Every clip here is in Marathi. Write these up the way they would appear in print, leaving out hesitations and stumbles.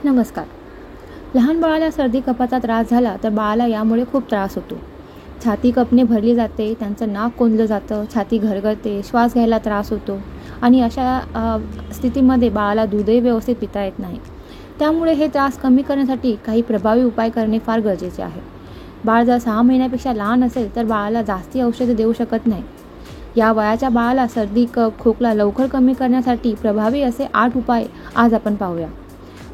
नमस्कार. लहान बाळाला सर्दी कफाचा त्रास झाला तर बाळाला यामुळे खूप त्रास होतो. छाती कफने भरली जाते, त्यांचं नाक कोंदलं जातं, छाती घरघरते, श्वास घ्यायला त्रास होतो आणि अशा स्थितीमध्ये बाळाला दूधही व्यवस्थित पिता येत नाही. त्यामुळे हे त्रास कमी करण्यासाठी काही प्रभावी उपाय करणे फार गरजेचे आहे. बाळ जर 6 महिन्यापेक्षा लहान असेल तर बाळाला जास्ती औषधे देऊ शकत नाही. या वयाच्या बाळाला सर्दी, कफ, खोकला लवकर कमी करण्यासाठी प्रभावी असे 8 उपाय आज आपण पाहूया.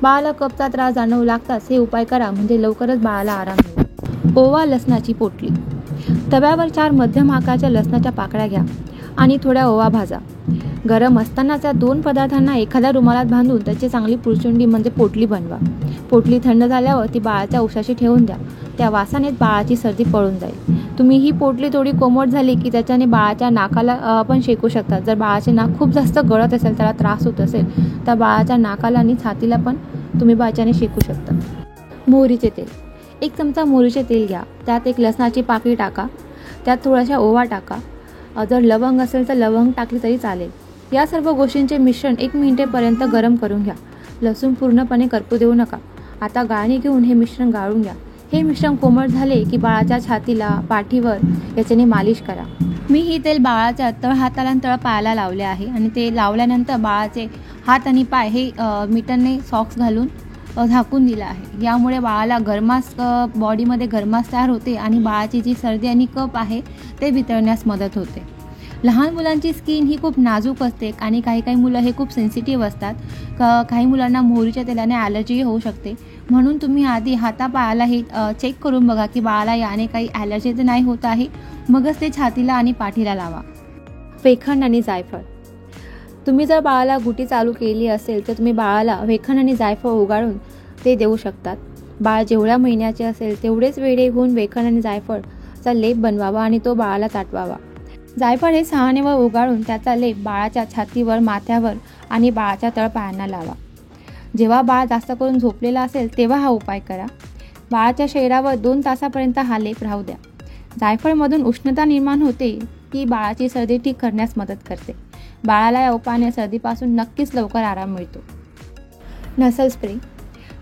बाळाला कफचा त्रास जाणवू लागताच हे उपाय करा, म्हणजे लवकरच बाळाला आराम मिळेल. ओवा लसणाची पोटली. तव्यावर 4 मध्यम आकाराच्या लसणाच्या पाकळ्या घ्या आणि थोड्या ओवा भाजा. गरम असतानाच या 2 पदार्थांना एखाद्या रुमालात बांधून त्याची चांगली पुरचुंडी म्हणजे पोटली बनवा. पोटली थंड झाल्यावर ती बाळाच्या उशाशी ठेवून द्या. त्या वासानेच बाळाची सर्दी पळून जाईल. तुम्ही ही पोटली थोडी कोमट झाली की त्याच्याने बाळाच्या नाकाला आपण शेकू शकता. जर बाळाचे नाक खूप जास्त गळत असेल, त्याला त्रास होत असेल, तर बाळाच्या नाकाला आणि छातीला पण तुम्ही बाळाच्याने शेकू शकता. मोहरीचे तेल. 1 चमचा मोहरीचे तेल घ्या. त्यात 1 लसणाची पाकळी टाका. त्यात थोडासा ओवा टाका. जर लवंग असेल तर लवंग टाकली तरी चालेल. या सर्व गोष्टींचे मिश्रण 1 मिनिटेपर्यंत गरम करून घ्या. लसूण पूर्णपणे करपू देऊ नका. आता गाळणी घेऊन हे मिश्रण गाळून घ्या. हे मिश्रण कोमट झाले की बाळाच्या छातीला, पाठीवर याच्याने मालिश करा. मी ही तेल बाळाच्या तळ हाताला आणि तळ पायाला लावले आहे आणि ते लावल्यानंतर बाळाचे हात आणि पाय हे मिठाने सॉक्स घालून झाकून दिलं आहे. यामुळे बाळाला गरमास बॉडीमध्ये गरमास तयार होते आणि बाळाची जी सर्दी आणि कफ आहे ते वितळण्यास मदत होते. लहान मुलांची स्किन ही खूप नाजूक असते आणि काही मुलं हे खूप सेन्सिटिव्ह असतात. काही मुलांना मोहरीच्या तेलाने ॲलर्जीही होऊ शकते. म्हणून तुम्ही आधी हातापायाला हे चेक करून बघा की बाळाला याने काही ॲलर्जी तर नाही होत आहे. मगच ते छातीला आणि पाठीला लावा. वेखण आणि जायफळ. तुम्ही जर बाळाला गुटी चालू केली असेल तर तुम्ही बाळाला वेखण आणि जायफळ उगाळून ते देऊ शकतात. बाळ जेवढ्या महिन्याचे असेल तेवढेच वेळे घेऊन वेखण आणि जायफळचा लेप बनवावा आणि तो बाळाला चाटवावा. जायफळ हे सहाणेवर उगाळून त्याचा लेप बाळाच्या छातीवर, माथ्यावर आणि बाळाच्या तळपायांना लावा. जेव्हा बाळ जास्त करून झोपलेला असेल तेव्हा हा उपाय करा. बाळाच्या शरीरावर 2 तासापर्यंत हा लेप राहू द्या. जायफळमधून उष्णता निर्माण होते, ती बाळाची सर्दी ठीक करण्यास मदत करते. बाळाला या उपायाने सर्दीपासून नक्कीच लवकर आराम मिळतो. नसल स्प्रे.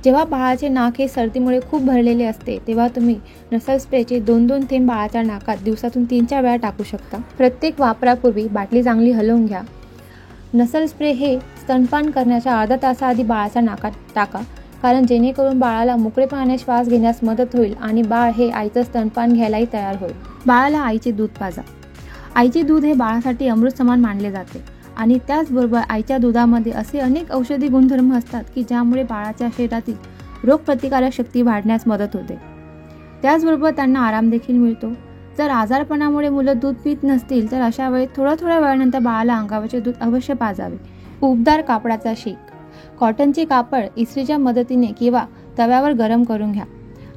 जेव्हा बाळाचे नाक हे सर्दीमुळे खूप भरलेले असते तेव्हा तुम्ही नसल स्प्रेचे 2-2 थेंब बाळाच्या नाकात दिवसातून 3-4 वेळा टाकू शकता. प्रत्येक वापरापूर्वी बाटली चांगली हलवून घ्या. नसल स्प्रे हे स्तनपान करण्याच्या अर्धा तासाआधी बाळाच्या नाकात टाका, कारण जेणेकरून बाळाला मोकळेपणाने श्वास घेण्यास मदत होईल आणि बाळ हे आईचं स्तनपान घ्यायलाही तयार होईल. बाळाला आईचे दूध पाजा. आईचे दूध हे बाळासाठी अमृत समान मानले जाते आणि त्याचबरोबर आईच्या दुधामध्ये असे अनेक औषधी गुणधर्म असतात की ज्यामुळे बाळाच्या शरीरातील रोगप्रतिकारक शक्ती वाढण्यास मदत होते. त्याचबरोबर त्यांना आराम देखील मिळतो. जर आजारपणामुळे मुलं दूध पित नसतील तर अशा वेळी थोड्या वेळानंतर बाळाला अंगावरचे दूध अवश्य पाजावे. उबदार कापडाचा शेक. कॉटनचे कापड इस्त्रीच्या मदतीने किंवा तव्यावर गरम करून घ्या.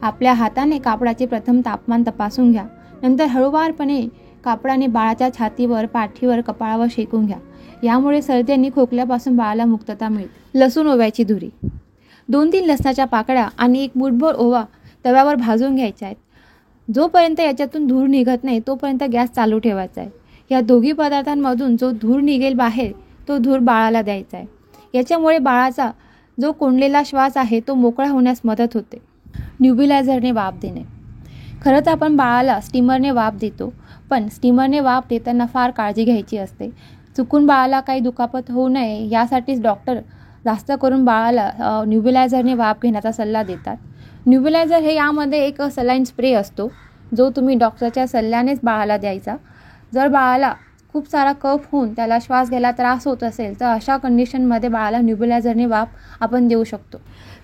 आपल्या हाताने कापडाचे प्रथम तापमान तपासून घ्या. नंतर हळूवारपणे कापडाने बाळाच्या छातीवर, पाठीवर, कपाळावर शेकून घ्या. यामुळे सर्दी आणि खोकल्यापासून बाळाला मुक्तता मिळते. लसूण ओव्याची धुरी. 2-3 लसणाच्या पाकळ्या आणि 1 मूठभर ओवा तव्यावर भाजून घ्यायच्या आहेत. जोपर्यंत याच्यातून धूर निघत नाही तोपर्यंत गॅस चालू ठेवायचा आहे. या दोघी पदार्थांमधून जो धूर निघेल बाहेर तो धूर बाळाला द्यायचा आहे. याच्यामुळे बाळाचा जो कोंडलेला श्वास आहे तो मोकळा होण्यास मदत होते. न्यूबिलायझरने वाफ देणे. खरंच आपण बाळाला स्टीमरने वाफ देतो, पण स्टीमरने वाफ देताना फार काळजी घ्यायची असते. चुकून बाळाला काही दुखापत होऊ नये यासाठीच डॉक्टर जास्त करून बाळाला न्यूबिलायझरने वाफ घेण्याचा सल्ला देतात. न्यूबिलायझर हे यामध्ये एक सलाईन स्प्रे असतो जो तुम्ही डॉक्टरच्या सल्ल्यानेच बाळाला द्यायचा. जर बाळाला खूप सारा कफ होऊन त्याला श्वास घ्यायला त्रास होत असेल तर अशा कंडिशनमध्ये बाळाला न्यूबिलायझरने वाफ आपण देऊ शकतो.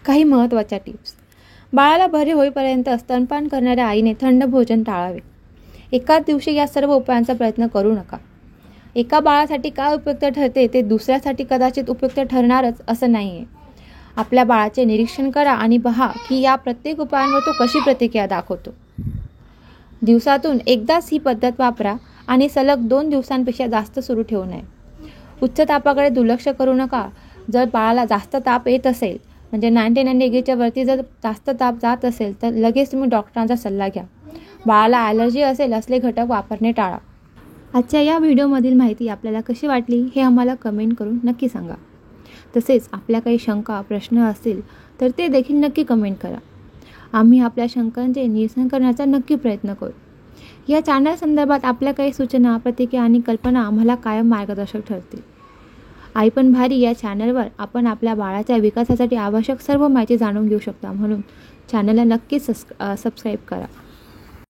काही महत्त्वाच्या टिप्स. बाळाला बरे होईपर्यंत स्तनपान करणाऱ्या आईने थंड भोजन टाळावे. एकाच दिवशी या सर्व उपायांचा प्रयत्न करू नका. एका बाळासाठी काय उपयुक्त ठरते ते दुसऱ्यासाठी कदाचित उपयुक्त ठरणारच असं नाही आहे. आपल्या बाळाचे निरीक्षण करा आणि पहा की या प्रत्येक उपायांवर तो कशी प्रतिक्रिया दाखवतो. दिवसातून एकदाच ही पद्धत वापरा आणि सलग 2 दिवसांपेक्षा जास्त सुरू ठेवू नये. उच्च तापाकडे दुर्लक्ष करू नका. जर बाळाला जास्त ताप येत असेल, म्हणजे 99 डिग्रीच्या वरती जर जास्त ताप जात असेल तर लगेच तुम्ही डॉक्टरांचा सल्ला घ्या. बाळाला ॲलर्जी असेल असले घटक वापरणे टाळा. आजच्या या व्हिडिओमधील माहिती आपल्याला कशी वाटली हे आम्हाला कमेंट करून नक्की सांगा. तसेच आपल्या काही शंका प्रश्न असतील तर ते देखील नक्की कमेंट करा. आम्ही आपल्या शंकांचे निरसन करण्याचा नक्की प्रयत्न करू. या चॅनल संदर्भात आपल्या काही सूचना प्रतिक्रिया आणि कल्पना आम्हाला कायम मार्गदर्शक ठरतील. आई पण भारी या चॅनलवर आपण आपल्या बाळाच्या विकासासाठी आवश्यक सर्व माहिती जाणून घेऊ शकता. म्हणून चॅनलला नक्कीच सबस्क्राईब करा.